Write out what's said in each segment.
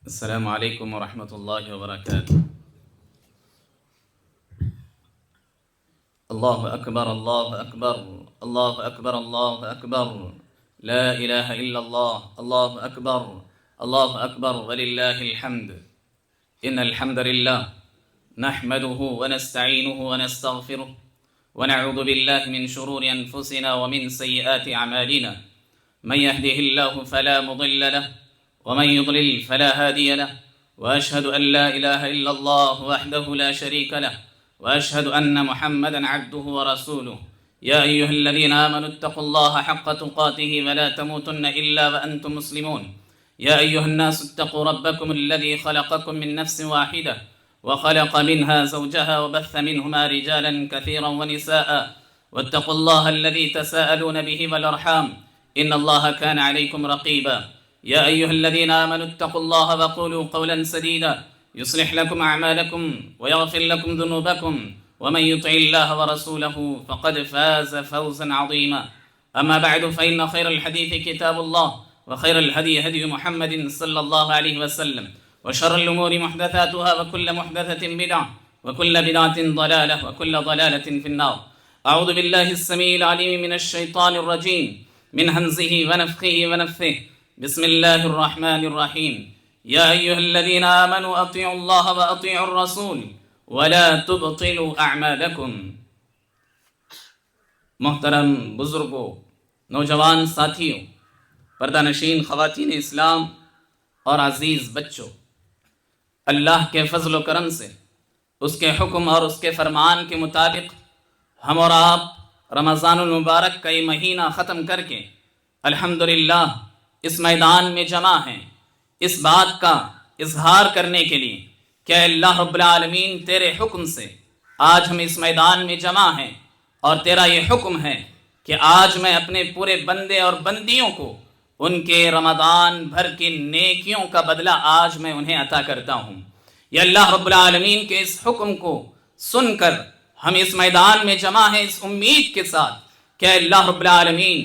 السلام عليكم ورحمة الله وبركاته. الله أكبر الله أكبر الله أكبر الله أكبر، لا إله إلا الله، الله أكبر الله أكبر ولله الحمد. إن الحمد لله نحمده ونستعينه ونستغفره ونعوذ بالله من شرور أنفسنا ومن سيئات أعمالنا. من يهده الله فلا مضل له ومن يضلل فلا هادي له، وأشهد أن لا إله إلا الله وحده لا شريك له، وأشهد أن محمدا عبده ورسوله. يا أيها الذين آمنوا اتقوا الله حق تقاته ولا تموتن إلا وأنتم مسلمون. يا أيها الناس اتقوا ربكم الذي خلقكم من نفس واحدة وخلق منها زوجها وبث منهما رجالا كثيرا ونساء، واتقوا الله الذي تساءلون به والأرحام إن الله كان عليكم رقيبا. يا أيها الذين آمنوا اتقوا الله وقولوا قولا سديدا يصلح لكم أعمالكم ويغفر لكم ذنوبكم، ومن يطع الله ورسوله فقد فاز فوزا عظيما. أما بعد، فإن خير الحديث كتاب الله، وخير الهدي هدي محمد صلى الله عليه وسلم، وشر الأمور محدثاتها، وكل محدثة بدعة، وكل بدعة ضلالة، وكل ضلالة في النار. أعوذ بالله السميع العليم من الشيطان الرجيم، من همزه ونفخه ونفثه. بسم الله الرحمن الرحيم. يا أيها الذين آمنوا أطيعوا الله وأطيعوا الرسول ولا تبطلوا أعمالكم. محترم بزرگوں، نوجوان ساتھیوں، پردہ نشین خواتین اسلام اور عزیز بچوں، اللہ کے فضل و کرم سے اس کے حکم اور اس کے فرمان کے مطابق ہم اور آپ رمضان المبارک کا یہ مہینہ ختم کر کے الحمدللہ اس میدان میں جمع ہیں، اس بات کا اظہار کرنے کے لیے کہ اے اللہ رب العالمین، تیرے حکم سے آج ہم اس میدان میں جمع ہیں، اور تیرا یہ حکم ہے کہ آج میں اپنے پورے بندے اور بندیوں کو ان کے رمضان بھر کی نیکیوں کا بدلہ آج میں انہیں عطا کرتا ہوں۔ یا اللہ رب العالمین کے اس حکم کو سن کر ہم اس میدان میں جمع ہیں اس امید کے ساتھ کہ اے اللہ رب العالمین،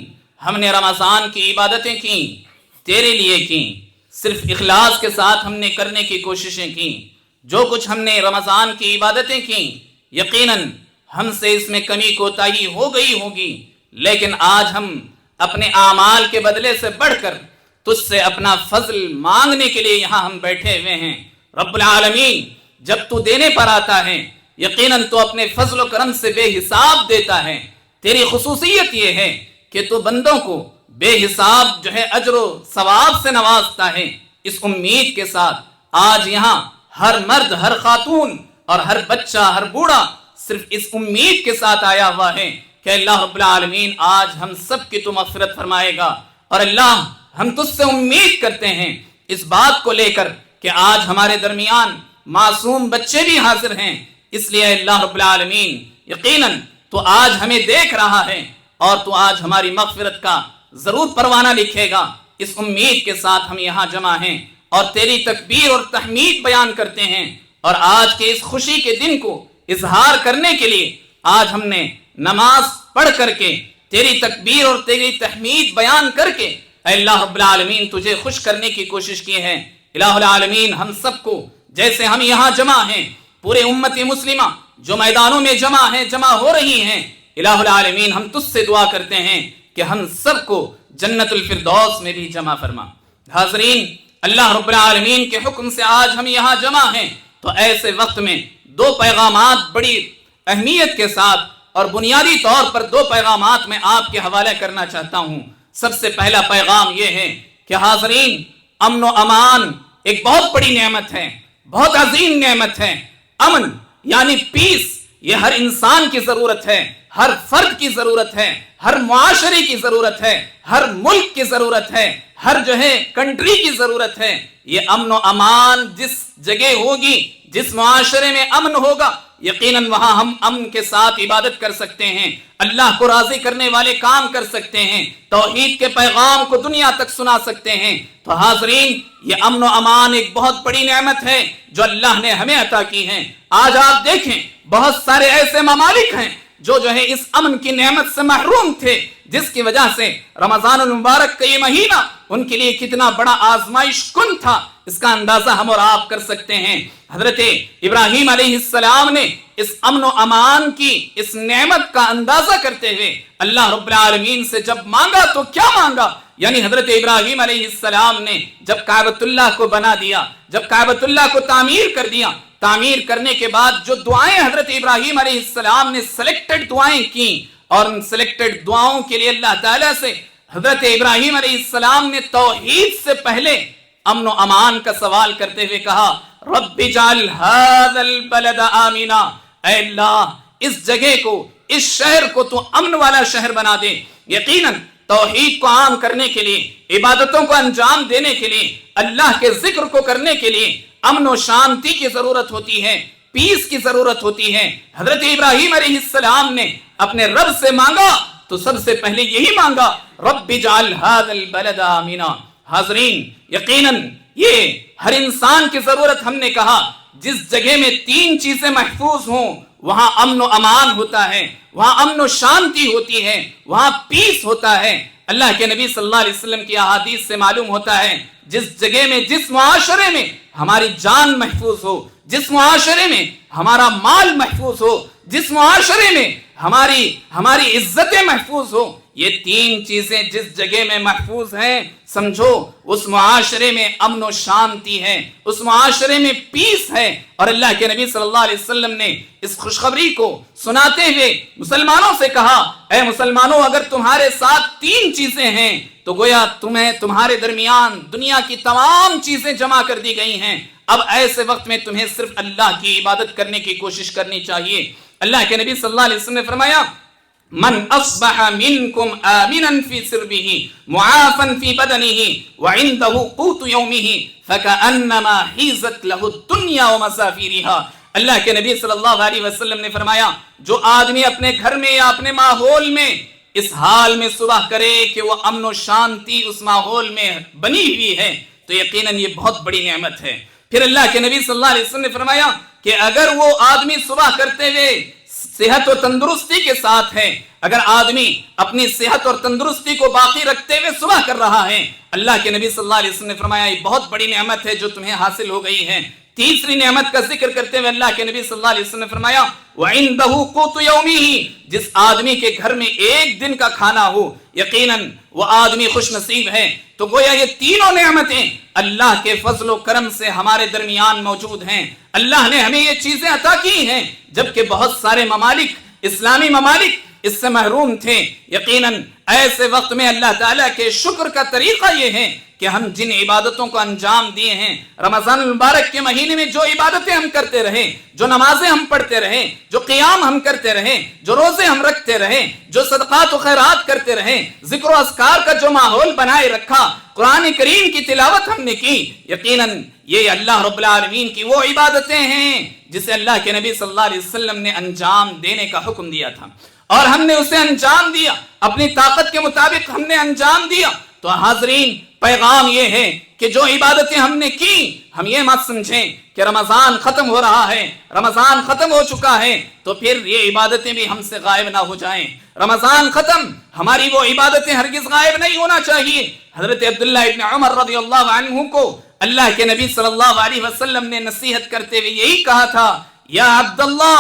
ہم نے رمضان کی عبادتیں کی، تیرے لیے کی، صرف اخلاص کے ساتھ ہم نے کرنے کی کوششیں کی۔ جو کچھ ہم نے رمضان کی عبادتیں کی، یقیناً ہم سے اس میں کمی کوتاہی ہو گئی ہوگی، لیکن آج ہم اپنے اعمال کے بدلے سے بڑھ کر تجھ سے اپنا فضل مانگنے کے لیے یہاں ہم بیٹھے ہوئے ہیں۔ رب العالمین، جب تو دینے پر آتا ہے، یقیناً تو اپنے فضل و کرم سے بے حساب دیتا ہے۔ تیری خصوصیت یہ ہے کہ تو بندوں کو بے حساب جو ہے اجر و ثواب سے نوازتا ہے۔ اس امید کے ساتھ آج یہاں ہر مرد، ہر خاتون اور ہر بچہ، ہر بوڑھا صرف اس امید کے ساتھ آیا ہوا ہے کہ اللہ رب العالمین آج ہم سب کی تو مغفرت فرمائے گا، اور اللہ ہم تجھ سے امید کرتے ہیں اس بات کو لے کر کہ آج ہمارے درمیان معصوم بچے بھی حاضر ہیں، اس لیے اللہ رب العالمین یقیناً تو آج ہمیں دیکھ رہا ہے، اور تو آج ہماری مغفرت کا ضرور پروانہ لکھے گا۔ اس امید کے ساتھ ہم یہاں جمع ہیں اور تیری تکبیر اور تحمید بیان کرتے ہیں، اور آج کے اس خوشی کے دن کو اظہار کرنے کے لیے آج ہم نے نماز پڑھ کر کے تیری تکبیر اور تیری تحمید بیان کر کے اے اللہ رب العالمین تجھے خوش کرنے کی کوشش کی ہے۔ الہ العالمین، ہم سب کو جیسے ہم یہاں جمع ہیں، پورے امت مسلمہ جو میدانوں میں جمع ہو رہی ہیں، الہ العالمین ہم تجھ سے دعا کرتے ہیں کہ ہم سب کو جنت الفردوس میں بھی جمع فرما۔ حاضرین، اللہ رب العالمین کے حکم سے آج ہم یہاں جمع ہیں، تو ایسے وقت میں دو پیغامات بڑی اہمیت کے ساتھ اور بنیادی طور پر دو پیغامات میں آپ کے حوالے کرنا چاہتا ہوں۔ سب سے پہلا پیغام یہ ہے کہ حاضرین، امن و امان ایک بہت بڑی نعمت ہے، بہت عظیم نعمت ہے۔ امن یعنی پیس، یہ ہر انسان کی ضرورت ہے، ہر فرد کی ضرورت ہے، ہر معاشرے کی ضرورت ہے، ہر ملک کی ضرورت ہے، ہر کنٹری کی ضرورت ہے۔ یہ امن و امان جس جگہ ہوگی، جس معاشرے میں امن ہوگا، یقیناً وہاں ہم امن کے ساتھ عبادت کر سکتے ہیں، اللہ کو راضی کرنے والے کام کر سکتے ہیں، توحید کے پیغام کو دنیا تک سنا سکتے ہیں۔ تو حاضرین، یہ امن و امان ایک بہت بڑی نعمت ہے جو اللہ نے ہمیں عطا کی ہے۔ آج آپ دیکھیں، بہت سارے ایسے ممالک ہیں جو ہے اس امن کی نعمت سے محروم تھے، جس کی وجہ سے رمضان المبارک کا یہ مہینہ ان کے لیے کتنا بڑا آزمائش کن تھا، اس کا اندازہ ہم اور آپ کر سکتے ہیں۔ حضرت ابراہیم علیہ السلام نے اس امن و امان کی اس نعمت کا اندازہ کرتے ہوئے اللہ رب العالمین سے جب مانگا تو کیا مانگا؟ یعنی حضرت ابراہیم علیہ السلام نے جب کعبۃ اللہ کو بنا دیا، جب کعبۃ اللہ کو تعمیر کر دیا، تعمیر کرنے کے بعد جو دعائیں حضرت ابراہیم علیہ السلام نے سلیکٹڈ دعائیں کی، اور ان سلیکٹڈ دعاؤں کے لیے اللہ تعالیٰ سے حضرت ابراہیم علیہ السلام نے توحید سے پہلے امن و امان کا سوال کرتے ہوئے کہا، رب اجعل ھذا البلد آمنا، اے اللہ اس جگہ کو، اس شہر کو تو امن والا شہر بنا دے۔ یقیناً توحید کو عام کرنے کے لیے، عبادتوں کو انجام دینے کے لیے، اللہ کے ذکر کو کرنے کے لیے امن و شانتی کی ضرورت ہوتی ہے، پیس کی ضرورت ہوتی ہے۔ حضرت ابراہیم علیہ السلام نے اپنے رب سے مانگا تو سب سے پہلے یہی مانگا، رب اجعل ھذا البلد آمنا۔ حاضرین، یقیناً یہ ہر انسان کی ضرورت، ہم نے کہا جس جگہ میں تین چیزیں محفوظ ہوں وہاں امن و امان ہوتا ہے، وہاں امن و شانتی ہوتی ہے، وہاں پیس ہوتا ہے۔ اللہ کے نبی صلی اللہ علیہ وسلم کی احادیث سے معلوم ہوتا ہے، جس جگہ میں، جس معاشرے میں ہماری جان محفوظ ہو، جس معاشرے میں ہمارا مال محفوظ ہو، جس معاشرے میں ہماری عزتیں محفوظ ہو، یہ تین چیزیں جس جگہ میں محفوظ ہیں، سمجھو اس معاشرے میں امن و شانتی ہے، اس معاشرے میں پیس ہے۔ اور اللہ کے نبی صلی اللہ علیہ وسلم نے اس خوشخبری کو سناتے ہوئے مسلمانوں سے کہا، اے مسلمانوں، اگر تمہارے ساتھ تین چیزیں ہیں تو گویا تمہارے درمیان دنیا کی تمام چیزیں جمع کر دی گئی ہیں، اب ایسے وقت میں تمہیں صرف اللہ کی عبادت کرنے کی کوشش کرنی چاہیے۔ اللہ کے نبی صلی اللہ علیہ وسلم نے فرمایا، من اصبح منکم آمنا فی سربہ معافا فی بدنہ وعنده قوت یومہ فکأنما حیزت لہ الدنیا ومسافرہا۔ اللہ کے نبی صلی اللہ علیہ وسلم نے فرمایا، جو آدمی اپنے گھر میں یا اپنے ماحول میں اس حال میں صبح کرے کہ وہ امن و شانتی اس ماحول میں بنی ہوئی ہے تو یقیناً یہ بہت بڑی نعمت ہے۔ پھر اللہ کے نبی صلی اللہ علیہ وسلم نے فرمایا کہ اگر وہ آدمی صبح کرتے ہوئے صحت و تندرستی کے ساتھ ہے، اگر آدمی اپنی صحت اور تندرستی کو باقی رکھتے ہوئے صبح کر رہا ہے، اللہ کے نبی صلی اللہ علیہ وسلم نے فرمایا یہ بہت بڑی نعمت ہے جو تمہیں حاصل ہو گئی ہے۔ تیسری نعمت کا ذکر کرتے ہوئے اللہ کے نبی صلی اللہ علیہ وسلم نے فرمایا، وعنده قوت یومہ، جس آدمی کے گھر میں ایک دن کا کھانا ہو، یقیناً وہ آدمی خوش نصیب ہے۔ تو گویا یہ تینوں نعمتیں اللہ کے فضل و کرم سے ہمارے درمیان موجود ہیں۔ اللہ نے ہمیں یہ چیزیں عطا کی ہیں، جبکہ بہت سارے ممالک، اسلامی ممالک اس سے محروم تھے۔ یقیناً ایسے وقت میں اللہ تعالیٰ کے شکر کا طریقہ یہ ہے کہ ہم جن عبادتوں کو انجام دیے ہیں، رمضان المبارک کے مہینے میں جو عبادتیں ہم کرتے رہے، جو نمازیں ہم پڑھتے رہے، جو قیام ہم کرتے رہے، جو روزے ہم رکھتے رہے، جو صدقات و خیرات کرتے رہے، ذکر و اذکار کا جو ماحول بنائے رکھا، قرآن کریم کی تلاوت ہم نے کی، یقیناً یہ اللہ رب العالمین کی وہ عبادتیں ہیں جسے اللہ کے نبی صلی اللہ علیہ وسلم نے انجام دینے کا حکم دیا تھا، اور ہم نے اسے انجام دیا، اپنی طاقت کے مطابق ہم نے انجام دیا۔ تو حاضرین، پیغام یہ ہے کہ جو عبادتیں ہم نے کی، ہم یہ مت سمجھیں کہ رمضان ختم ہو رہا ہے، رمضان ختم ہو چکا ہے تو پھر یہ عبادتیں بھی ہم سے غائب نہ ہو جائیں۔ رمضان ختم، ہماری وہ عبادتیں ہرگز غائب نہیں ہونا چاہیے۔ حضرت عبداللہ ابن عمر رضی اللہ عنہ کو اللہ کے نبی صلی اللہ علیہ وسلم نے نصیحت کرتے ہوئے یہی کہا تھا، یا عبداللہ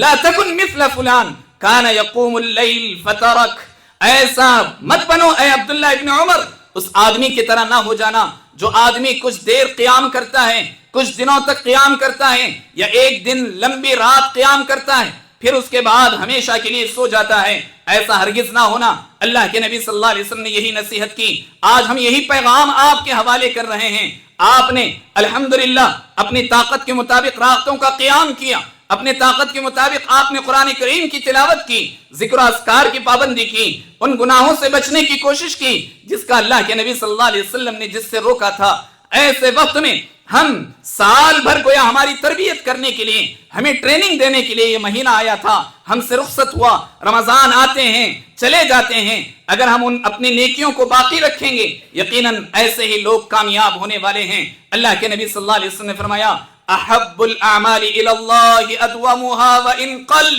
لا تکن مثل فلان کان یقوم اللیل فترک، ایسا مت بنو اے عبداللہ ابن عمر، اس آدمی کی طرح نہ ہو جانا جو آدمی کچھ دیر قیام کرتا ہے، کچھ دنوں تک قیام کرتا ہے، یا ایک دن لمبی رات قیام کرتا ہے پھر اس کے بعد ہمیشہ کے لیے سو جاتا ہے، ایسا ہرگز نہ ہونا۔ اللہ کے نبی صلی اللہ علیہ وسلم نے یہی نصیحت کی، آج ہم یہی پیغام آپ کے حوالے کر رہے ہیں۔ آپ نے الحمدللہ اپنی طاقت کے مطابق راتوں کا قیام کیا، اپنے طاقت کے مطابق آپ نے قرآن کریم کی تلاوت کی، ذکر و اذکار کی پابندی کی، ان گناہوں سے بچنے کی کوشش کی جس کا اللہ کے نبی صلی اللہ علیہ وسلم نے جس سے روکا تھا۔ ایسے وقت میں ہم سال بھر گویا ہماری تربیت کرنے کے لیے، ہمیں ٹریننگ دینے کے لیے یہ مہینہ آیا تھا، ہم سے رخصت ہوا، رمضان آتے ہیں چلے جاتے ہیں، اگر ہم ان اپنی نیکیوں کو باقی رکھیں گے یقیناً ایسے ہی لوگ کامیاب ہونے والے ہیں۔ اللہ کے نبی صلی اللہ علیہ وسلم نے فرمایا، احب الاعمال الی اللہ ادومها وان قل،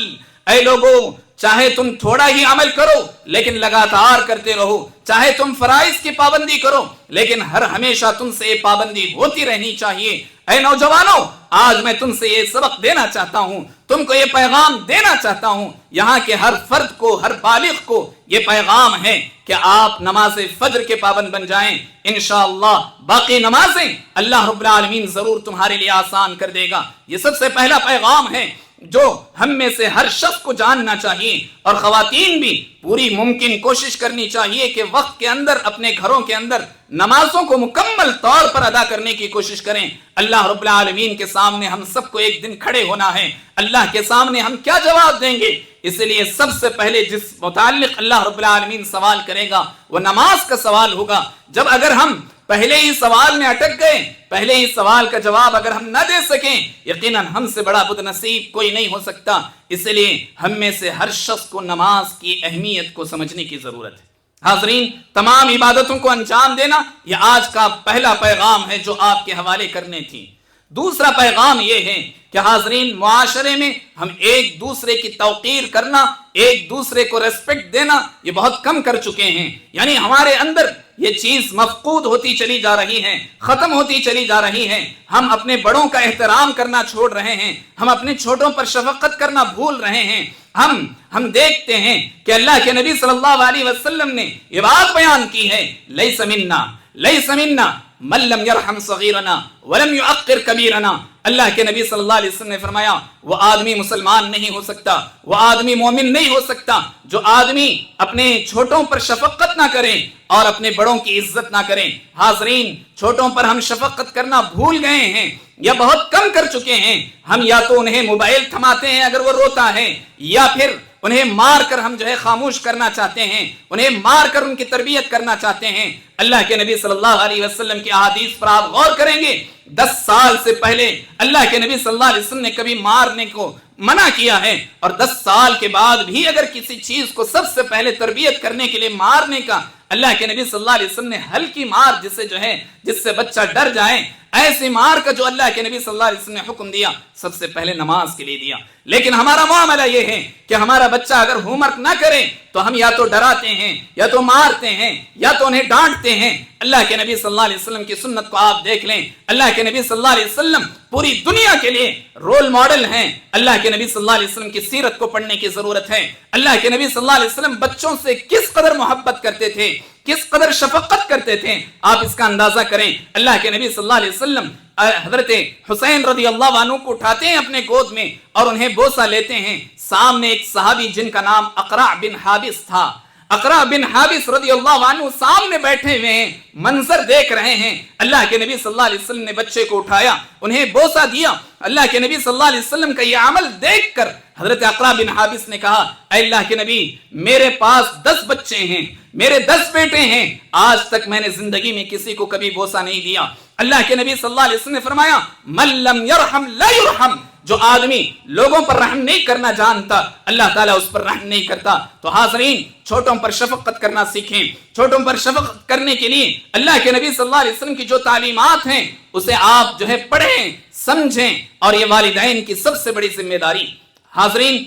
اے لوگوں چاہے تم تھوڑا ہی عمل کرو لیکن لگاتار کرتے رہو، چاہے تم فرائض کی پابندی کرو لیکن ہر ہمیشہ تم سے یہ پابندی ہوتی رہنی چاہیے۔ اے نوجوانوں، آج میں تم سے یہ سبق دینا چاہتا ہوں، تم کو یہ پیغام دینا چاہتا ہوں، یہاں کے ہر فرد کو، ہر بالغ کو یہ پیغام ہے کہ آپ نماز فجر کے پابند بن جائیں۔ انشاءاللہ باقی نمازیں اللہ رب العالمین ضرور تمہارے لیے آسان کر دے گا۔ یہ سب سے پہلا پیغام ہے جو ہم میں سے ہر شخص کو جاننا چاہیے، اور خواتین بھی پوری ممکن کوشش کرنی چاہیے کہ وقت کے اندر اپنے گھروں کے اندر نمازوں کو مکمل طور پر ادا کرنے کی کوشش کریں۔ اللہ رب العالمین کے سامنے ہم سب کو ایک دن کھڑے ہونا ہے، اللہ کے سامنے ہم کیا جواب دیں گے؟ اس لیے سب سے پہلے جس متعلق اللہ رب العالمین سوال کرے گا وہ نماز کا سوال ہوگا۔ جب اگر ہم پہلے ہی سوال میں اٹک گئے، پہلے ہی سوال کا جواب اگر ہم نہ دے سکیں، یقیناً ہم سے بڑا بد نصیب کوئی نہیں ہو سکتا۔ اس لیے ہم میں سے ہر شخص کو نماز کی اہمیت کو سمجھنے کی ضرورت ہے۔ حاضرین، تمام عبادتوں کو انجام دینا یہ آج کا پہلا پیغام ہے جو آپ کے حوالے کرنے تھی۔ دوسرا پیغام یہ ہے کہ حاضرین، معاشرے میں ہم ایک دوسرے کی توقیر کرنا، ایک دوسرے کو ریسپیکٹ دینا یہ بہت کم کر چکے ہیں۔ یعنی ہمارے اندر یہ چیز مفقود ہوتی چلی جا رہی ہے، ختم ہوتی چلی جا رہی ہے۔ ہم اپنے بڑوں کا احترام کرنا چھوڑ رہے ہیں، ہم اپنے چھوٹوں پر شفقت کرنا بھول رہے ہیں۔ ہم دیکھتے ہیں کہ اللہ کے نبی صلی اللہ علیہ وسلم نے یہ بات بیان کی ہے، لیس منا من لم یرحم صغیرنا ولم یعقر کبیرنا۔ اللہ کے نبی صلی اللہ علیہ وسلم نے فرمایا وہ آدمی مسلمان نہیں ہو سکتا، وہ آدمی مومن نہیں ہو سکتا جو آدمی اپنے چھوٹوں پر شفقت نہ کرے اور اپنے بڑوں کی عزت نہ کریں۔ حاضرین، چھوٹوں پر ہم شفقت کرنا بھول گئے ہیں یا بہت کم کر چکے ہیں۔ ہم یا تو انہیں موبائل تھماتے ہیں اگر وہ روتا ہے، یا پھر انہیں مار کر ہم خاموش کرنا چاہتے ہیں، انہیں مار کر ان کی تربیت کرنا چاہتے ہیں۔ اللہ کے نبی صلی اللہ علیہ وسلم کی احادیث پر آپ غور کریں گے، 10 سال سے پہلے اللہ کے نبی صلی اللہ علیہ وسلم نے کبھی مارنے کو منع کیا ہے، اور 10 سال کے بعد بھی اگر کسی چیز کو سب سے پہلے تربیت کرنے کے لیے مارنے کا اللہ کے نبی صلی اللہ علیہ وسلم نے ہلکی مار جس سے بچہ ڈر جائے، ایسی مار کا جو اللہ کے نبی صلی اللہ علیہ وسلم نے حکم دیا سب سے پہلے نماز کے لیے دیا۔ لیکن ہمارا معاملہ یہ ہے کہ ہمارا بچہ اگر ہوم ورک نہ کرے تو ہم یا تو ڈراتے ہیں، یا تو مارتے ہیں، یا تو انہیں ڈانٹتے ہیں۔ اللہ کے نبی صلی اللہ علیہ وسلم کی سنت کو آپ دیکھ لیں، اللہ کے نبی صلی اللہ علیہ وسلم پوری دنیا کے لیے رول ماڈل ہیں۔ اللہ کے نبی صلی اللہ علیہ وسلم کی سیرت کو پڑھنے کی ضرورت ہے۔ اللہ کے نبی صلی اللہ علیہ وسلم بچوں سے کس قدر محبت کرتے تھے، کس قدر شفقت کرتے تھے، آپ اس کا اندازہ کریں۔ اللہ کے نبی صلی اللہ علیہ وسلم حضرت حسین رضی اللہ عنہ کو اٹھاتے ہیں اپنے گود میں اور انہیں بوسہ لیتے ہیں۔ سامنے ایک صحابی جن کا نام اقرع بن حابس تھا، اقرع بن حابس رضی اللہ عنہ سامنے بیٹھے ہوئے ہیں، منظر دیکھ رہے ہیں۔ اللہ کے نبی صلی اللہ علیہ وسلم نے بچے کو اٹھایا، انہیں بوسہ دیا۔ اللہ کے نبی صلی اللہ علیہ وسلم کا یہ عمل دیکھ کر حضرت اقرع بن حابس نے کہا، اے اللہ کے نبی، میرے پاس 10 بچے ہیں، میرے 10 بیٹے ہیں، آج تک میں نے زندگی میں کسی کو کبھی بوسہ نہیں دیا۔ اللہ کے نبی صلی اللہ علیہ وسلم نے فرمایا، من لم یرحم لا یرحم، جو آدمی لوگوں پر رحم نہیں کرنا جانتا اللہ تعالیٰ اس پر رحم نہیں کرتا۔ تو حاضرین، چھوٹوں پر شفقت کرنا سیکھیں۔ چھوٹوں پر شفقت کرنے کے لیے اللہ کے نبی صلی اللہ علیہ وسلم کی جو تعلیمات ہیں اسے آپ پڑھیں، سمجھیں، اور یہ والدین کی سب سے بڑی ذمہ داری۔ حاضرین،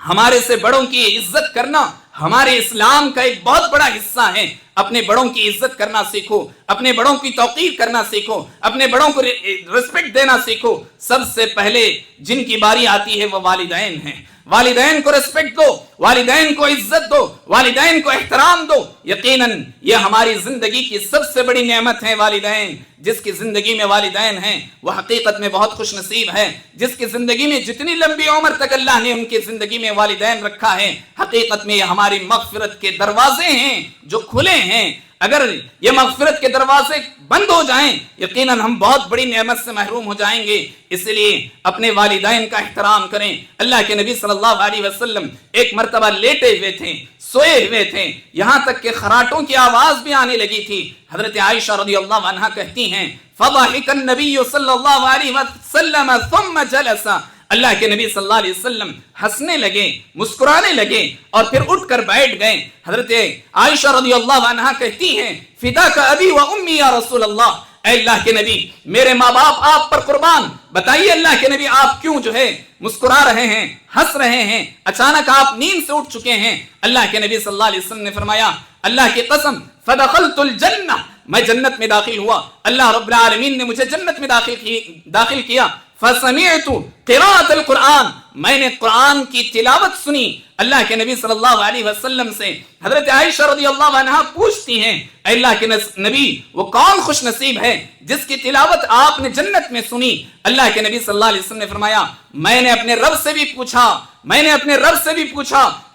ہمارے سے بڑوں کی عزت کرنا ہمارے اسلام کا ایک بہت بڑا حصہ ہے۔ اپنے بڑوں کی عزت کرنا سیکھو، اپنے بڑوں کی توقیر کرنا سیکھو، اپنے بڑوں کو ریسپیکٹ دینا سیکھو۔ سب سے پہلے جن کی باری آتی ہے وہ والدین ہیں۔ والدین کو ریسپیکٹ دو، والدین کو عزت دو، والدین کو احترام دو۔ یقیناً یہ ہماری زندگی کی سب سے بڑی نعمت ہے والدین۔ جس کی زندگی میں والدین ہیں وہ حقیقت میں بہت خوش نصیب ہے۔ جس کی زندگی میں جتنی لمبی عمر تک اللہ نے ان کی زندگی میں والدین رکھا ہے، حقیقت میں یہ ہماری مغفرت کے دروازے ہیں جو کھلے ہیں۔ اگر یہ مغفرت کے دروازے بند ہو جائیں یقیناً ہم بہت بڑی نعمت سے محروم ہو جائیں گے۔ اس لیے اپنے والدین کا احترام کریں۔ اللہ کے نبی صلی اللہ علیہ وسلم ایک مرتبہ لیٹے ہوئے تھے، سوئے ہوئے تھے، یہاں تک کہ خراٹوں کی آواز بھی آنے لگی تھی۔ حضرت عائشہ رضی اللہ عنہا کہتی ہیں، فضحک النبی صلی اللہ علیہ وسلم ثم جلس، اللہ کے نبی صلی اللہ علیہ وسلم ہنسنے لگے، مسکرانے لگے اور پھر اٹھ کر بیٹھ گئے۔ حضرت عائشہ رضی اللہ عنہا کہتی ہیں، فداک ابی و امی یا رسول اللہ، اے اللہ کے نبی میرے ماں باپ آپ پر قربان، بتائیے اللہ کے نبی آپ کیوں جو ہے مسکرا رہے ہیں، ہنس رہے ہیں، اچانک آپ نیند سے اٹھ چکے ہیں؟ اللہ کے نبی صلی اللہ علیہ وسلم نے فرمایا اللہ کی قسم فدخلت الجنہ، میں جنت میں داخل ہوا، اللہ رب العالمین نے مجھے جنت میں داخل کیا، فسمعت قراءۃ القرآن، میں نے قرآن کی تلاوت سنی۔ اللہ کے نبی صلی اللہ علیہ وسلم سے حضرت عائشہ رضی اللہ عنہا پوچھتی ہیں اے اللہ کے نبی وہ کون خوش نصیب ہے جس کی تلاوت آپ نے جنت میں سنی؟ اللہ کے نبی صلی اللہ علیہ وسلم نے فرمایا میں نے اپنے رب سے بھی پوچھا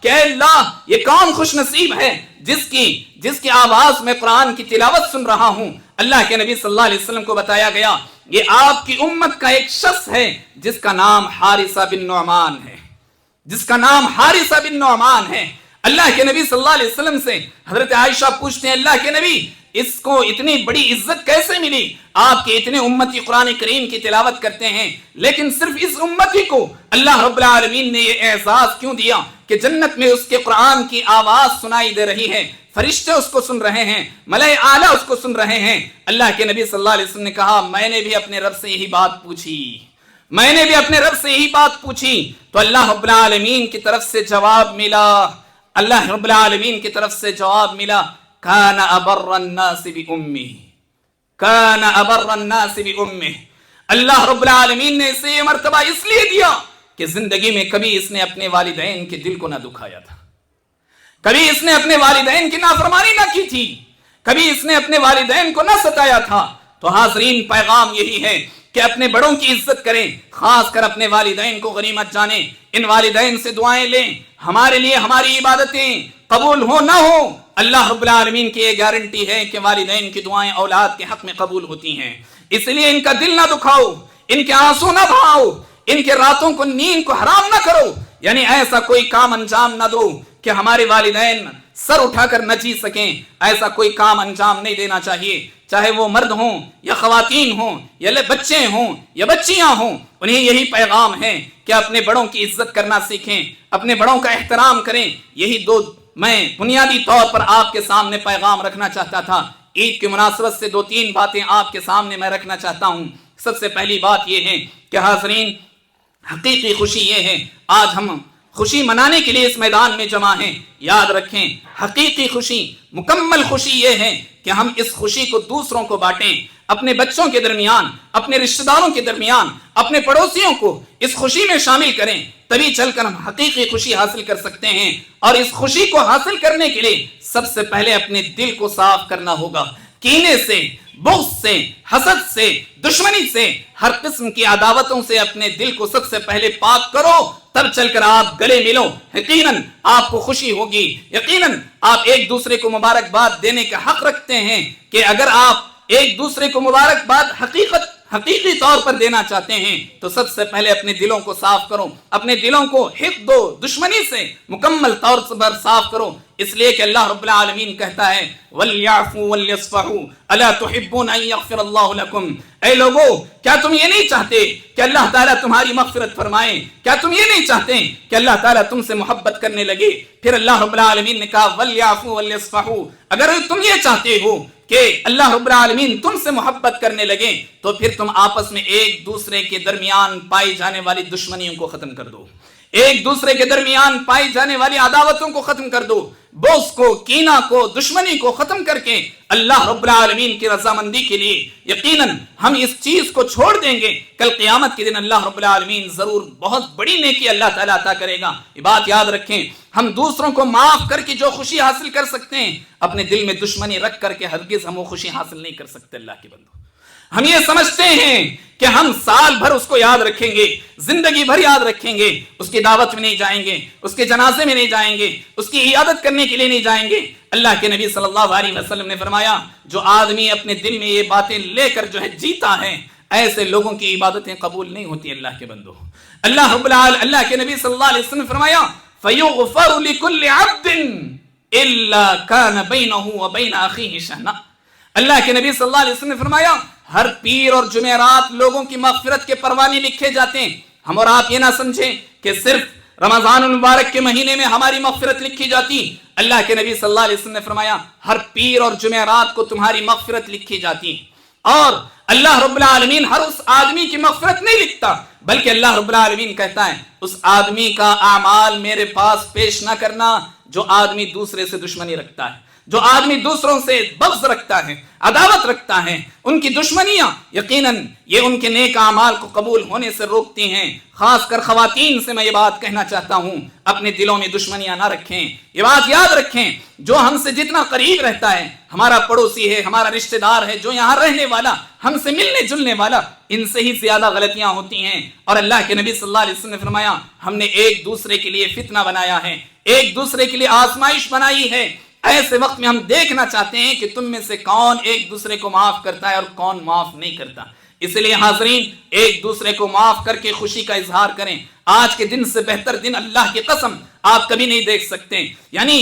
کہ اے اللہ یہ کون خوش نصیب ہے جس کی آواز میں قرآن کی تلاوت سن رہا ہوں؟ اللہ کے نبی صلی اللہ علیہ وسلم کو بتایا گیا یہ آپ کی امت کا ایک شخص ہے جس کا نام حارثہ بن نعمان ہے، اللہ کے نبی صلی اللہ علیہ وسلم سے حضرت عائشہ پوچھتے ہیں اللہ کے نبی اس کو اتنی بڑی عزت کیسے ملی؟ آپ کے اتنے امتی قرآن کریم کی تلاوت کرتے ہیں لیکن صرف اس امتی کو اللہ رب العالمین نے یہ اعزاز کیوں دیا کہ جنت میں اس کے قرآن کی آواز سنائی دے رہی ہے، فرشتے اس کو سن رہے ہیں، ملائے اعلیٰ اس کو سن رہے ہیں؟ اللہ کے نبی صلی اللہ علیہ وسلم نے کہا میں نے بھی اپنے رب سے یہی بات پوچھی تو اللہ رب العالمین کی طرف سے جواب ملا کان ابر الناس بأمه، اللہ رب العالمین نے اسے یہ مرتبہ اس لیے دیا کہ زندگی میں کبھی اس نے اپنے والدین کے دل کو نہ دکھایا تھا، کبھی اس نے اپنے والدین کی نافرمانی نہ کی تھی، کبھی اس نے اپنے والدین کو نہ ستایا تھا۔ تو حاضرین پیغام یہی ہے کہ اپنے بڑوں کی عزت کریں، خاص کر اپنے والدین کو غنیمت جانیں، ان والدین سے دعائیں لیں، ہمارے لیے ہماری عبادتیں قبول ہو نہ ہو اللہ رب العالمین کی یہ گارنٹی ہے کہ والدین کی دعائیں اولاد کے حق میں قبول ہوتی ہیں، اس لیے ان کا دل نہ دکھاؤ، ان کے آنسو نہ بہاؤ، ان کے راتوں کو نیند کو حرام نہ کرو، یعنی ایسا کوئی کام انجام نہ دو کہ ہمارے والدین سر اٹھا کر نہ جی سکیں، ایسا کوئی کام انجام نہیں دینا چاہیے، چاہے وہ مرد ہوں یا خواتین ہوں یا بچے ہوں یا بچیاں ہوں، انہیں یہی پیغام ہے کہ اپنے بڑوں کی عزت کرنا سیکھیں، اپنے بڑوں کا احترام کریں۔ یہی دو میں بنیادی طور پر آپ کے سامنے پیغام رکھنا چاہتا تھا۔ عید کی مناسبت سے 2-3 باتیں آپ کے سامنے میں رکھنا چاہتا ہوں۔ سب سے پہلی بات یہ ہے کہ حاضرین حقیقی خوشی یہ ہے، آج ہم خوشی منانے کے لیے اس میدان میں جمع ہیں، یاد رکھیں حقیقی خوشی، مکمل خوشی یہ ہے کہ ہم اس خوشی کو دوسروں کو بانٹیں، اپنے بچوں کے درمیان، اپنے رشتہ داروں کے درمیان، اپنے پڑوسیوں کو اس خوشی میں شامل کریں، تبھی چل کر ہم حقیقی خوشی حاصل کر سکتے ہیں۔ اور اس خوشی کو حاصل کرنے کے لیے سب سے پہلے اپنے دل کو صاف کرنا ہوگا، کینے سے، بغض سے، حسد سے، دشمنی سے، ہر قسم کی عداوتوں سے اپنے دل کو سب سے پہلے پاک کرو، تب چل کر آپ گلے ملو، یقیناً آپ کو خوشی ہوگی، یقیناً آپ ایک دوسرے کو مبارکباد دینے کا حق رکھتے ہیں کہ اگر آپ ایک دوسرے کو مبارکباد حقیقی طور پر دینا چاہتے ہیں تو سب سے پہلے اپنے دلوں کو صاف کرو، اپنے دلوں کو حقد و دشمنی سے مکمل طور پر صاف کرو، اس لیے کہ اللہ رب العالمین کہتا ہے وَلْيَعْفُوا وَلْيَصْفَحُوا أَلَا تُحِبُّونَ أَن يَغْفِرَ اللَّهُ لَكُمْ، اے لوگو کیا تم یہ نہیں چاہتے کہ اللہ تعالیٰ تمہاری مغفرت فرمائے؟ کیا تم یہ نہیں چاہتے کہ اللہ تعالیٰ تم سے محبت کرنے لگے؟ پھر اللہ رب العالمین نے کہا وَلْيَعْفُوا وَلْيَصْفَحُوا، اگر تم یہ چاہتے ہو کہ اللہ رب العالمین تم سے محبت کرنے لگے تو پھر تم آپس میں ایک دوسرے کے درمیان پائی جانے والی دشمنیوں کو ختم کر دو، ایک دوسرے کے درمیان پائی جانے والی عداوتوں کو ختم کر دو، بغض کو، کینہ کو، دشمنی کو ختم کر کے اللہ رب العالمین کی رضامندی کے لیے یقیناً ہم اس چیز کو چھوڑ دیں گے، کل قیامت کے دن اللہ رب العالمین ضرور بہت بڑی نیکی اللہ تعالیٰ عطا کرے گا۔ یہ بات یاد رکھیں، ہم دوسروں کو معاف کر کے جو خوشی حاصل کر سکتے ہیں، اپنے دل میں دشمنی رکھ کر کے ہرگز ہم وہ خوشی حاصل نہیں کر سکتے۔ اللہ کے بندو، ہم یہ سمجھتے ہیں کہ ہم سال بھر اس کو یاد رکھیں گے، زندگی بھر یاد رکھیں گے، اس کی دعوت میں نہیں جائیں گے، اس کے جنازے میں نہیں جائیں گے، اس کی عیادت کرنے کے لیے نہیں جائیں گے۔ اللہ کے نبی صلی اللہ علیہ وسلم نے فرمایا جو آدمی اپنے دل میں یہ باتیں لے کر جو ہے جیتا ہے، ایسے لوگوں کی عبادتیں قبول نہیں ہوتی۔ اللہ کے بندو، اللہ کے نبی صلی اللہ علیہ وسلم نے فرمایا فَيُغْفَرُ لِكُلِّ عَبْدٍ إِلَّا كَانَ بَيْنَهُ وَبَيْنَ أَخِيهِ شَحْنَةٌ، اللہ کے نبی صلی اللہ علیہ وسلم نے فرمایا ہر پیر اور جمعرات لوگوں کی مغفرت کے پروانے لکھے جاتے ہیں۔ ہم اور آپ یہ نہ سمجھیں کہ صرف رمضان المبارک کے مہینے میں ہماری مغفرت لکھی جاتی، اللہ کے نبی صلی اللہ علیہ وسلم نے فرمایا ہر پیر اور جمعرات کو تمہاری مغفرت لکھی جاتی۔ اور اللہ رب العالمین ہر اس آدمی کی مغفرت نہیں لکھتا، بلکہ اللہ رب العالمین کہتا ہے اس آدمی کا اعمال میرے پاس پیش نہ کرنا جو آدمی دوسرے سے دشمنی رکھتا ہے، جو آدمی دوسروں سے بغض رکھتا ہے، عداوت رکھتا ہے۔ ان کی دشمنیاں یقیناً یہ ان کے نیک اعمال کو قبول ہونے سے روکتی ہیں۔ خاص کر خواتین سے میں یہ بات کہنا چاہتا ہوں، اپنے دلوں میں دشمنیاں نہ رکھیں۔ یہ بات یاد رکھیں، جو ہم سے جتنا قریب رہتا ہے، ہمارا پڑوسی ہے، ہمارا رشتہ دار ہے، جو یہاں رہنے والا، ہم سے ملنے جلنے والا، ان سے ہی زیادہ غلطیاں ہوتی ہیں۔ اور اللہ کے نبی صلی اللہ علیہ وسلم نے فرمایا ہم نے ایک دوسرے کے لیے فتنہ بنایا ہے، ایک دوسرے کے لیے آزمائش بنائی ہے۔ ایسے وقت میں ہم دیکھنا چاہتے ہیں کہ تم میں سے کون ایک دوسرے کو معاف کرتا ہے اور کون معاف نہیں کرتا۔ اس لیے حاضرین، ایک دوسرے کو معاف کر کے خوشی کا اظہار کریں۔ آج کے دن سے بہتر دن اللہ کی قسم آپ کبھی نہیں دیکھ سکتے، یعنی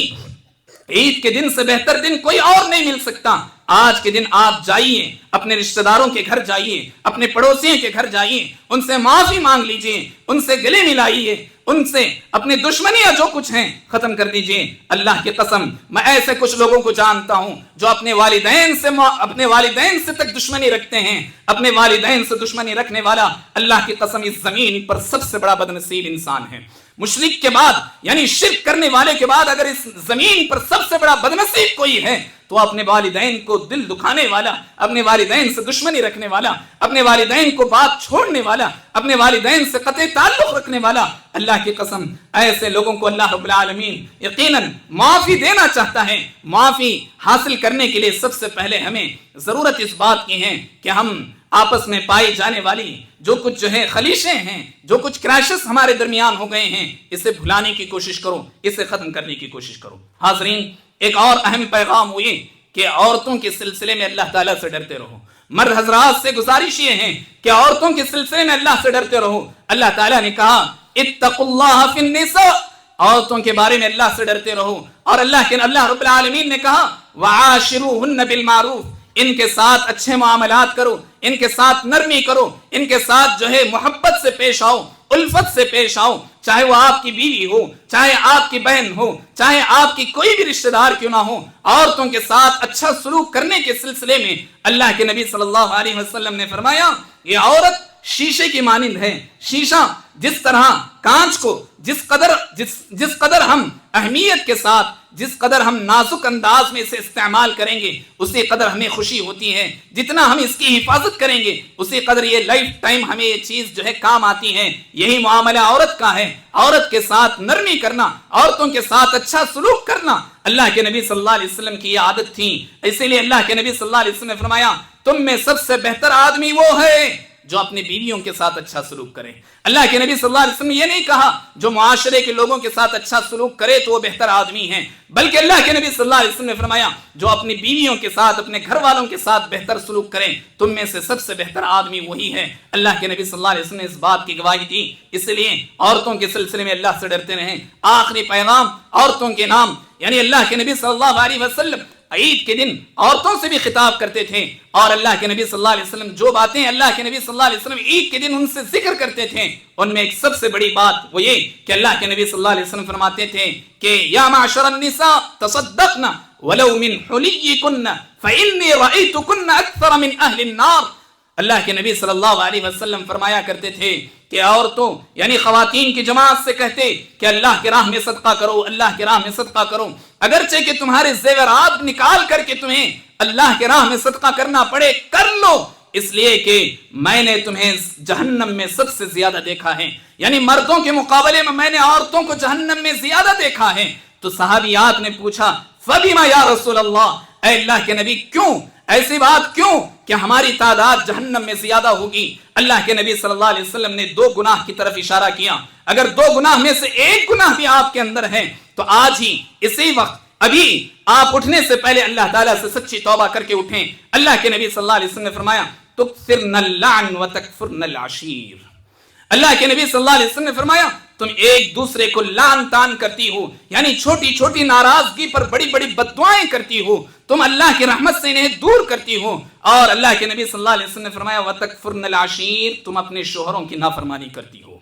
عید کے دن سے بہتر دن کوئی اور نہیں مل سکتا۔ آج کے دن آپ جائیے، اپنے رشتہ داروں کے گھر جائیے، اپنے پڑوسیوں کے گھر جائیے، ان سے معافی مانگ لیجئے، ان سے گلے ملائیے، ان سے اپنے دشمنیاں جو کچھ ہیں ختم کر دیجئے۔ اللہ کی قسم میں ایسے کچھ لوگوں کو جانتا ہوں جو اپنے والدین سے تک دشمنی رکھتے ہیں۔ اپنے والدین سے دشمنی رکھنے والا اللہ کی قسم اس زمین پر سب سے بڑا بدنصیب انسان ہے۔ مشرک کے بعد، یعنی شرک کرنے والے کے بعد اگر اس زمین پر سب سے بڑا بدنصیب کوئی ہے تو اپنے والدین کو دل دکھانے والا، اپنے والدین سے دشمنی رکھنے والا، اپنے والدین کو بات چھوڑنے والا، اپنے والدین سے قطع تعلق رکھنے والا۔ اللہ کی قسم ایسے لوگوں کو اللہ رب العالمین یقیناً معافی دینا چاہتا ہے۔ معافی حاصل کرنے کے لیے سب سے پہلے ہمیں ضرورت اس بات کی ہے کہ ہم آپس میں پائی جانے والی جو کچھ جو ہے خلیشیں ہیں، جو کچھ کرائشز ہمارے درمیان ہو گئے ہیں، اسے بھلانے کی کوشش کرو، اسے ختم کرنے کی کوشش کرو۔ حاضرین، ایک اور اہم پیغام ہوئی کہ عورتوں کے سلسلے میں اللہ تعالیٰ سے ڈرتے رہو۔ مرد حضرات سے گزارش یہ ہے کہ عورتوں کے سلسلے میں اللہ سے ڈرتے رہو۔ اللہ تعالیٰ نے کہا اتقوا اللہ فی النساء، عورتوں کے بارے میں اللہ سے ڈرتے رہو۔ اور اللہ رب العالمین نے کہا وعاشروہن بالمعروف، ان کے ساتھ اچھے معاملات کرو، ان کے ساتھ نرمی کرو، ان کے ساتھ جو ہے محبت سے پیش آؤ، الفت سے پیش آؤ، چاہے وہ آپ کی بیوی ہو، چاہے آپ کی بہن ہو، چاہے آپ کی کوئی بھی رشتہ دار کیوں نہ ہو۔ عورتوں کے ساتھ اچھا سلوک کرنے کے سلسلے میں اللہ کے نبی صلی اللہ علیہ وسلم نے فرمایا یہ عورت شیشے کی مانند ہے۔ شیشہ جس طرح کانچ کو جس قدر ہم اہمیت کے ساتھ، جس قدر ہم نازک انداز میں اسے استعمال کریں گے، اسی قدر ہمیں خوشی ہوتی ہے۔ جتنا ہم اس کی حفاظت کریں گے، اسی قدر یہ لائف ٹائم ہمیں یہ چیز جو ہے کام آتی ہے۔ یہی معاملہ عورت کا ہے۔ عورت کے ساتھ نرمی کرنا، عورتوں کے ساتھ اچھا سلوک کرنا اللہ کے نبی صلی اللہ علیہ وسلم کی یہ عادت تھی۔ اسی لیے اللہ کے نبی صلی اللہ علیہ وسلم نے فرمایا تم میں سب سے بہتر آدمی وہ ہے جو اپنی بیویوں کے ساتھ اچھا سلوک کرے۔ اللہ کے نبی صلی اللہ علیہ وسلم نے یہ نہیں کہا جو معاشرے کے لوگوں کے ساتھ اچھا سلوک کرے تو وہ بہتر آدمی ہے، بلکہ اللہ کے نبی صلی اللہ علیہ وسلم نے فرمایا جو اپنی بیویوں کے ساتھ، اپنے گھر والوں کے ساتھ بہتر سلوک کرے تم میں سے سب سے بہتر آدمی وہی ہے۔ اللہ کے نبی صلی اللہ علیہ وسلم نے اس بات کی گواہی دی۔ اس لیے عورتوں کے سلسلے میں اللہ سے ڈرتے رہیں۔ آخری پیغام عورتوں کے نام، یعنی اللہ کے نبی صلی اللہ علیہ وسلم عید کے دن عورتوں سے بھی خطاب کرتے تھے، اور اللہ کے نبی صلی اللہ علیہ وسلم جو باتیں اللہ کے نبی صلی اللہ علیہ وسلم عید کے دن ان سے ذکر کرتے تھے، ان میں ایک سب سے بڑی بات وہ یہ کہ اللہ کے نبی صلی اللہ علیہ وسلم فرماتے تھے کہ یا معشر النساء تصدقن ولو من حلیکن فإنی رأیتکن اکثر من اہل النار۔ اللہ کے نبی صلی اللہ علیہ وسلم فرمایا کرتے تھے کہ عورتوں یعنی خواتین کی جماعت سے کہتے کہ اللہ کی راہ میں صدقہ کرو، اللہ کی راہ میں صدقہ کرو، اگرچہ کہ تمہارے زیورات نکال کر کے تمہیں اللہ کی راہ میں صدقہ کرنا پڑے، کر لو، اس لیے کہ میں نے تمہیں جہنم میں سب سے زیادہ دیکھا ہے، یعنی مردوں کے مقابلے میں نے عورتوں کو جہنم میں زیادہ دیکھا ہے۔ تو صحابیات نے پوچھا فبما یا رسول اللہ، اے اللہ کے نبی کیوں ایسی بات کیوں کہ ہماری تعداد جہنم میں زیادہ ہوگی؟ اللہ کے نبی صلی اللہ علیہ وسلم نے 2 گناہ کی طرف اشارہ کیا۔ اگر 2 گناہ میں سے ایک گناہ بھی آپ کے اندر ہے تو آج ہی اسی وقت ابھی آپ اٹھنے سے پہلے اللہ تعالیٰ سے سچی توبہ کر کے اٹھیں۔ اللہ کے نبی صلی اللہ علیہ وسلم نے فرمایا تکثرن اللعن وتکفرن العشیر۔ اللہ کے نبی صلی اللہ علیہ وسلم نے فرمایا تم ایک دوسرے کو لعن تان کرتی ہو، یعنی چھوٹی چھوٹی ناراضگی پر بڑی بڑی بددعائیں کرتی ہو، تم اللہ کی رحمت سے انہیں دور کرتی ہو۔ اور اللہ کے نبی صلی اللہ علیہ وسلم نے فرمایا وتکفرن العشیر، تم اپنے شوہروں کی نافرمانی کرتی ہو،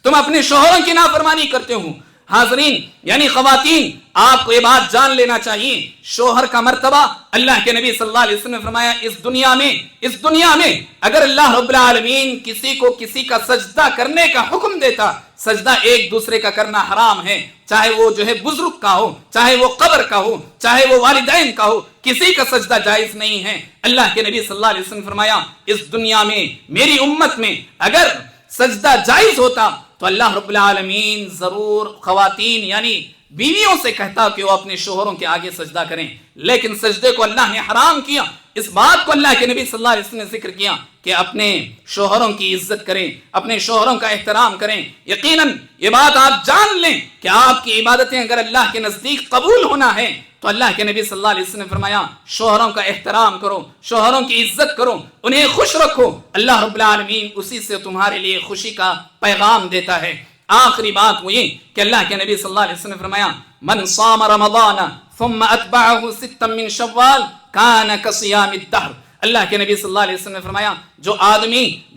تم اپنے شوہروں کی نافرمانی کرتے ہو۔ حاضرین یعنی خواتین آپ کو یہ بات جان لینا چاہیے، شوہر کا مرتبہ اللہ کے نبی صلی اللہ علیہ وسلم نے فرمایا اس دنیا میں اگر اللہ رب العالمین کسی کو کسی کا سجدہ کرنے کا حکم دیتا، سجدہ ایک دوسرے کا کرنا حرام ہے، چاہے وہ جو ہے بزرگ کا ہو، چاہے وہ قبر کا ہو، چاہے وہ والدین کا ہو، کسی کا سجدہ جائز نہیں ہے۔ اللہ کے نبی صلی اللہ علیہ وسلم نے فرمایا اس دنیا میں میری امت میں اگر سجدہ جائز ہوتا تو اللہ رب العالمین ضرور خواتین یعنی بیویوں سے کہتا کہ وہ اپنے شوہروں کے آگے سجدہ کریں، لیکن سجدے کو اللہ نے حرام کیا۔ اس بات کو اللہ کے نبی صلی اللہ علیہ وسلم نے ذکر کیا کہ اپنے شوہروں کی عزت کریں، اپنے شوہروں کا احترام کریں۔ یقیناً یہ بات آپ جان لیں کہ آپ کی عبادتیں اگر اللہ کے نزدیک قبول ہونا ہے تو اللہ کے نبی صلی اللہ علیہ وسلم نے فرمایا شوہروں کا احترام کرو، شوہروں کی عزت کرو، انہیں خوش رکھو، اللہ رب العالمین اسی سے تمہارے لیے خوشی کا پیغام دیتا ہے۔ آخری بات وہ یہ کہ اللہ کے نبی صلی اللہ علیہ وسلم نے فرمایا من صام رمضان ثم اتبعه ستا من شوال کان کصیام الدہر۔ اللہ کے نبی صلی اللہ علیہ وسلم نے فرمایا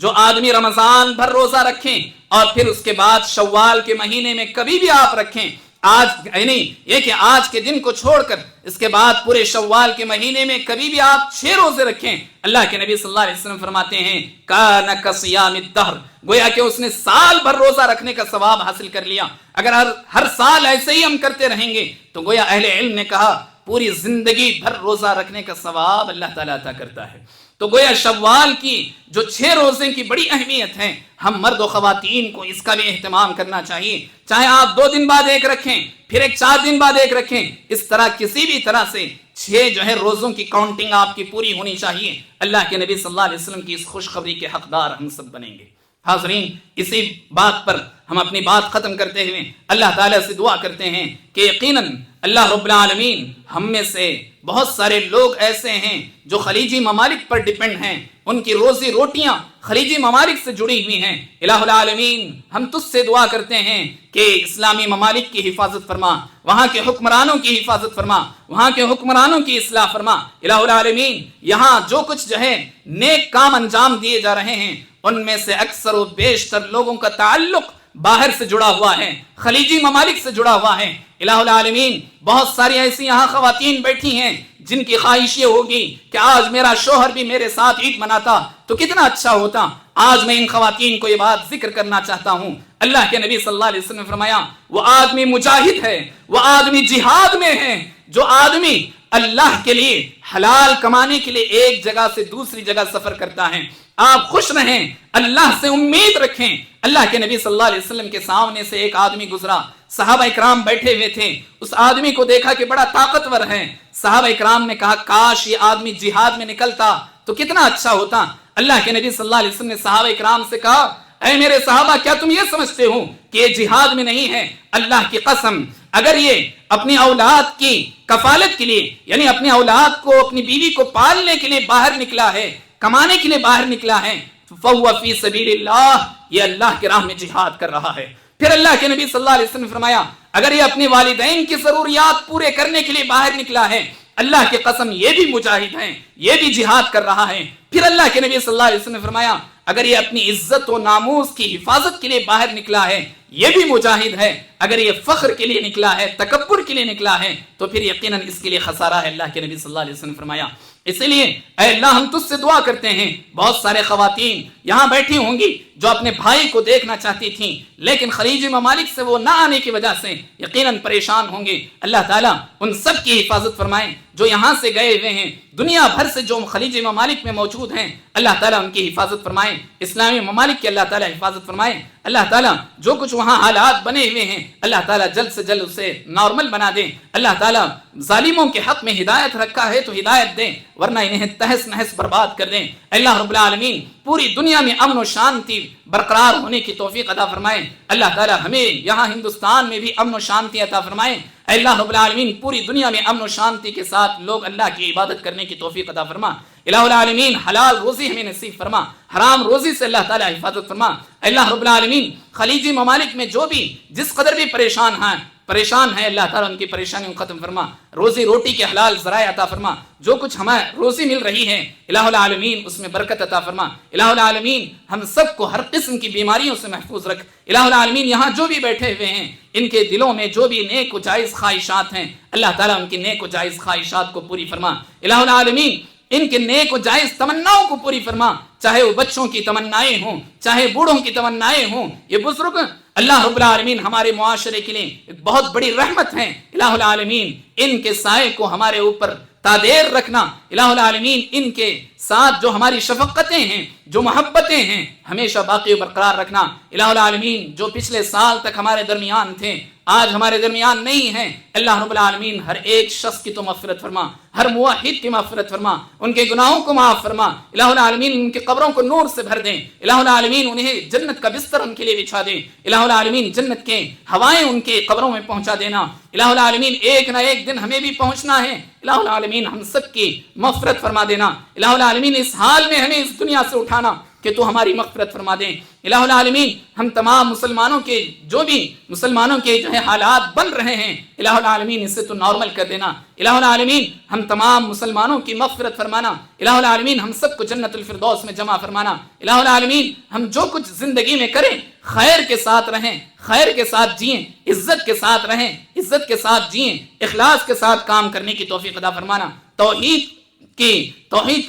جو آدمی رمضان بھر روزہ رکھیں اور پھر اس کے بعد شوال کے مہینے میں کبھی بھی آپ رکھیں، آج یعنی یہ کہ آج کے دن کو چھوڑ کر اس کے بعد پورے شوال کے مہینے میں کبھی بھی آپ 6 روزے رکھیں، اللہ کے نبی صلی اللہ علیہ وسلم فرماتے ہیں کان کصیام الدہر، گویا کہ اس نے سال بھر روزہ رکھنے کا ثواب حاصل کر لیا۔ اگر ہر سال ایسے ہی ہم کرتے رہیں گے تو گویا اہل علم نے کہا پوری زندگی بھر روزہ رکھنے کا ثواب اللہ تعالیٰ عطا کرتا ہے۔ تو گویا شوال کی جو 6 روزے کی بڑی اہمیت ہے، ہم مرد و خواتین کو اس کا بھی اہتمام کرنا چاہیے، چاہے آپ 2 دن بعد ایک رکھیں، پھر ایک 4 دن بعد ایک رکھیں، اس طرح کسی بھی طرح سے 6 جو ہے روزوں کی کاؤنٹنگ آپ کی پوری ہونی چاہیے۔ اللہ کے نبی صلی اللہ علیہ وسلم کی اس خوشخبری کے حقدار ہم سب بنیں گے۔ حاضرین اسی بات پر ہم اپنی بات ختم کرتے ہوئے اللہ تعالیٰ سے دعا کرتے ہیں کہ یقیناً اللہ رب العالمین ہم میں سے بہت سارے لوگ ایسے ہیں جو خلیجی ممالک پر ڈیپینڈ ہیں، ان کی روزی روٹیاں خلیجی ممالک سے جڑی ہوئی ہیں۔ الہ العالمین ہم تجھ سے دعا کرتے ہیں کہ اسلامی ممالک کی حفاظت فرما، وہاں کے حکمرانوں کی حفاظت فرما، وہاں کے حکمرانوں کی اصلاح فرما۔ الہ العالمین یہاں جو کچھ جو ہے نیک کام انجام دیے جا رہے ہیں ان میں سے اکثر و بیشتر لوگوں کا تعلق باہر سے جڑا ہوا ہے، خلیجی ممالک سے جڑا ہوا ہے۔ الہ العالمین بہت ساری ایسی یہاں خواتین بیٹھی ہیں جن کی خواہش یہ ہوگی کہ آج میرا شوہر بھی میرے ساتھ عید مناتا تو کتنا اچھا ہوتا۔ آج میں ان خواتین کو یہ بات ذکر کرنا چاہتا ہوں، اللہ کے نبی صلی اللہ علیہ وسلم نے فرمایا وہ آدمی مجاہد ہے، وہ آدمی جہاد میں ہے، جو آدمی اللہ کے لیے حلال کمانے کے لیے ایک جگہ سے دوسری جگہ سفر کرتا ہے۔ آپ خوش رہیں، اللہ سے امید رکھیں۔ اللہ کے نبی صلی اللہ علیہ وسلم کے سامنے سے ایک آدمی گزرا، صحابہ اکرام بیٹھے ہوئے تھے، اس آدمی کو دیکھا کہ بڑا طاقتور ہے۔ صحابہ اکرام نے کہا کاش یہ آدمی جہاد میں نکلتا تو کتنا اچھا ہوتا۔ اللہ کے نبی صلی اللہ علیہ وسلم نے صحابہ اکرام سے کہا اے میرے صحابہ کیا تم یہ سمجھتے ہو کہ یہ جہاد میں نہیں ہے؟ اللہ کی قسم اگر یہ اپنی اولاد کی کفالت کے لیے یعنی اپنی اولاد کو اپنی بیوی کو پالنے کے لیے باہر نکلا ہے، کمانے کے لیے باہر نکلا ہے، فَهُوَ فِي سَبِيلِ اللَّهِ، یہ اللہ کی راہ میں جہاد کر رہا ہے۔ پھر اللہ کے نبی صلی اللہ علیہ وسلم نے فرمایا اگر یہ اپنے والدین کی ضروریات پورے کرنے کے لیے باہر نکلا ہے، اللہ کی قسم یہ بھی مجاہد ہیں، یہ بھی جہاد کر رہا ہے۔ پھر اللہ کے نبی صلی اللہ علیہ وسلم نے فرمایا اگر یہ اپنی عزت و ناموس کی حفاظت کے لیے باہر نکلا ہے، یہ بھی مجاہد ہے۔ اگر یہ فخر کے لیے نکلا ہے، تکبر کے لیے نکلا ہے تو پھر یقیناً اس کے لیے خسارہ ہے۔ اللہ کے نبی صلی اللہ علیہ وسلم نے فرمایا اسی لیے اے اللہ ہم تجھ سے دعا کرتے ہیں، بہت سارے خواتین یہاں بیٹھی ہوں گی جو اپنے بھائی کو دیکھنا چاہتی تھیں لیکن خلیجی ممالک سے وہ نہ آنے کی وجہ سے یقیناً پریشان ہوں گے۔ اللہ تعالیٰ ان سب کی حفاظت فرمائیں جو یہاں سے گئے ہوئے ہیں، دنیا بھر سے جو خلیجی ممالک میں موجود ہیں، اللہ تعالیٰ ان کی حفاظت فرمائیں، اسلامی ممالک کی اللہ تعالیٰ حفاظت فرمائیں۔ اللہ تعالیٰ جو کچھ وہاں حالات بنے ہوئے ہیں اللہ تعالیٰ جلد سے جلد اسے نارمل بنا دیں۔ اللہ تعالیٰ ظالموں کے حق میں ہدایت رکھا ہے تو ہدایت دیں، ورنہ انہیں تہس نہس برباد کر دیں۔ اللہ رب العالمین پوری دنیا میں امن و شانتی برقرار ہونے کی توفیق عطا فرمائیں۔ اللہ تعالیٰ ہمیں یہاں ہندوستان میں بھی امن و شانتی عطا فرمائیں۔ اللہ رب العالمین پوری دنیا میں امن و شانتی کے ساتھ لوگ اللہ کی عبادت کرنے کی توفیق عطا فرما۔ الہ العالمین حلال روزی ہمیں نصیب فرما، حرام روزی سے اللہ تعالیٰ حفاظت فرما۔ اللہ رب العالمین خلیجی ممالک میں جو بھی جس قدر بھی پریشان ہیں اللہ تعالیٰ ان کی پریشانیوں ختم فرما، روزی روٹی کے حلال ذرائع عطا فرما، جو کچھ ہمیں روزی مل رہی ہے الہ العالمین اس میں برکت عطا فرما، الہ العالمین ہم سب کو ہر قسم کی بیماریوں سے محفوظ رکھ، الہ العالمین یہاں جو بھی بیٹھے ہوئے ہیں ان کے دلوں میں جو بھی نیک و جائز خواہشات ہیں اللہ تعالیٰ ان کی نیک و جائز خواہشات کو پوری فرما، الہ العالمین ان کے نیک و جائز تمناؤں کو پوری فرما، چاہے وہ بچوں کی تمنائیں ہوں، چاہے بوڑھوں کی تمنائیں ہوں، یہ بزرگ اللہ رب العالمین ہمارے معاشرے کے لیے ایک بہت بڑی رحمت ہیں، الہ العالمین ان کے سائے کو ہمارے اوپر تادیر رکھنا، الہ العالمین ان کے ساتھ جو ہماری شفقتیں ہیں، جو محبتیں ہیں ہمیشہ باقی و برقرار رکھنا، الہ العالمین جو پچھلے سال تک ہمارے درمیان تھے آج ہمارے درمیان نہیں ہیں، اللہ رب العالمین ہر ایک شخص کی تو مغفرت فرما، ہر موحد کی مغفرت فرما، ان کے گناہوں کو معاف فرما، الہ العالمین ان کے قبروں کو نور سے بھر دیں، الہ العالمین انہیں جنت کا بستر ان کے لیے بچھا دیں، الہ العالمین جنت کے ہوائیں ان کے قبروں میں پہنچا دینا، الہ العالمین ایک نہ ایک دن ہمیں بھی پہنچنا ہے، الہ العالمین ہم سب کی مغفرت فرما دینا، الہ العالمین اس حال میں ہمیں اس دنیا سے اٹھانا کہ تو ہماری مغفرت فرما دیں، الہ العالمین ہم تمام مسلمانوں کے جو بھی مسلمانوں کے جو ہے حالات بن رہے ہیں الہ العالمین اسے تو نارمل کر دینا، الہ العالمین ہم تمام مسلمانوں کی مغفرت فرمانا، الہ العالمین ہم سب کو جنت الفردوس میں جمع فرمانا، الہ العالمین ہم جو کچھ زندگی میں کریں خیر کے ساتھ رہیں، خیر کے ساتھ جئیں، عزت کے ساتھ رہیں، عزت کے ساتھ جئیں، اخلاص کے ساتھ کام کرنے کی توفیق عطا فرمانا، توحید کی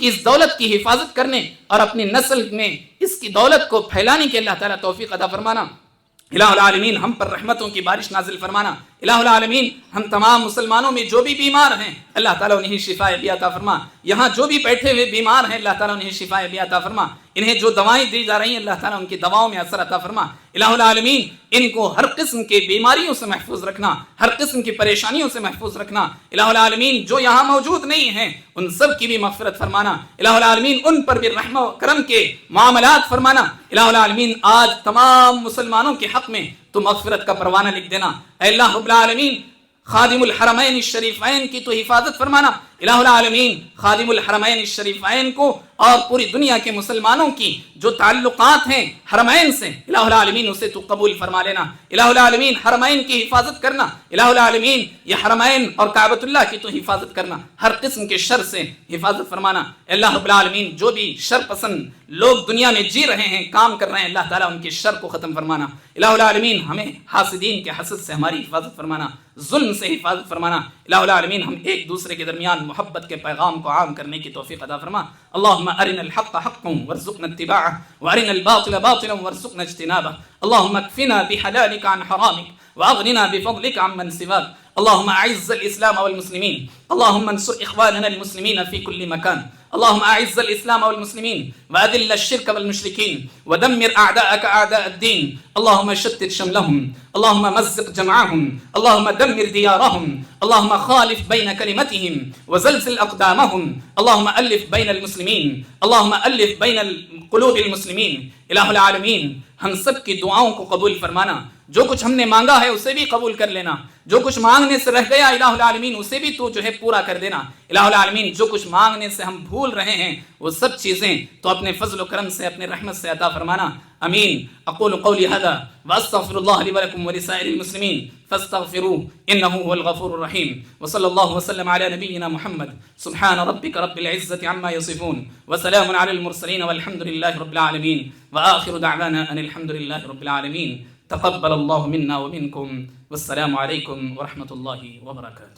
اس دولت کی حفاظت کرنے اور اپنی نسل میں اس کی دولت کو پھیلانے کی اللہ تعالیٰ توفیق عطا فرمانا، الہ العالمین ہم پر رحمتوں کی بارش نازل فرمانا، الہ العالمین ہم تمام مسلمانوں میں جو بھی بیمار ہیں اللہ تعالیٰ انہیں شفا عطا فرما، یہاں جو بھی بیٹھے ہوئے بیمار ہیں اللہ تعالیٰ انہیں شفا عطا فرما، انہیں جو دوائیں دی جا رہی ہیں اللہ تعالیٰ ان کی دواؤں میں اثر عطا فرما، الہ العالمین ان کو ہر قسم کے بیماریوں سے محفوظ رکھنا، ہر قسم کی پریشانیوں سے محفوظ رکھنا، الہ العالمین جو یہاں موجود نہیں ہیں ان سب کی بھی مغفرت فرمانا، الہ العالمین ان پر بھی رحم و کرم کے معاملات فرمانا، الہ العالمین آج تمام مسلمانوں کے حق میں تو مغفرت کا پروانہ لکھ دینا، اے اللہ رب العالمین خادم الحرمین الشریفین کی تو حفاظت فرمانا، الہ العالمین خادم الحرمین الشریفین کو اور پوری دنیا کے مسلمانوں کی جو تعلقات ہیں حرمین سے الہ العالمین اسے تو قبول فرما لینا، الہ العالمین حرمین کی حفاظت کرنا، الہ العالمین یہ حرمین اور کعبۃ اللہ کی تو حفاظت کرنا، ہر قسم کے شر سے حفاظت فرمانا، اللہ رب العالمین جو بھی شر پسند لوگ دنیا میں جی رہے ہیں کام کر رہے ہیں اللہ تعالیٰ ان کے شر کو ختم فرمانا، الہ العالمین ہمیں حاسدین کے حسد سے ہماری حفاظت فرمانا، ظلم سے حفاظت فرمانا، الہ العالمین ہم ایک دوسرے کے درمیان محبت کے پیغام کو عام کرنے کی توفیق عطا فرما، اللہم ارنا الحق حقا وارزقنا اتباعه وارنا الباطل باطلا وارزقنا اجتنابه، اللہم اکفنا بحلالك عن حرامك واغننا بفضلك عمن سواك، اللهم اعز الاسلام والمسلمين، اللهم انصر اخواننا المسلمين في كل مكان، اللهم اعز الاسلام والمسلمين واذل الشرك والمشركين ودمر اعداءك اعداء الدين، اللهم شتت شملهم، اللهم مزق جمعهم، اللهم دمر ديارهم، اللهم خالف بين كلمتهم وزلزل اقدامهم، اللهم الف بين المسلمين، اللهم الف بين قلوب المسلمين، الہ العالمین ہم سب کی دعاؤں کو قبول فرمانا، جو کچھ ہم نے مانگا ہے اسے بھی قبول کر لینا، جو کچھ مانگنے سے رہ گیا الہ العالمین اسے بھی تو جو ہے پورا کر دینا، الہ العالمین جو کچھ مانگنے سے ہم بھول رہے ہیں وہ سب چیزیں تو اپنے فضل و کرم سے اپنے رحمت سے عطا فرمانا، امین۔ اقول قولی هذا واستغفر الله لي ولكم ولسائر المسلمين فاستغفروه انه هو الغفور الرحيم، وصلى الله وسلم على نبينا محمد، سبحان ربك رب العزة عما يصفون وسلام على المرسلين والحمد لله رب العالمين، وآخر دعوانا ان الحمد لله رب العالمين، تقبل الله منا ومنكم، والسلام عليكم ورحمة الله وبركاته۔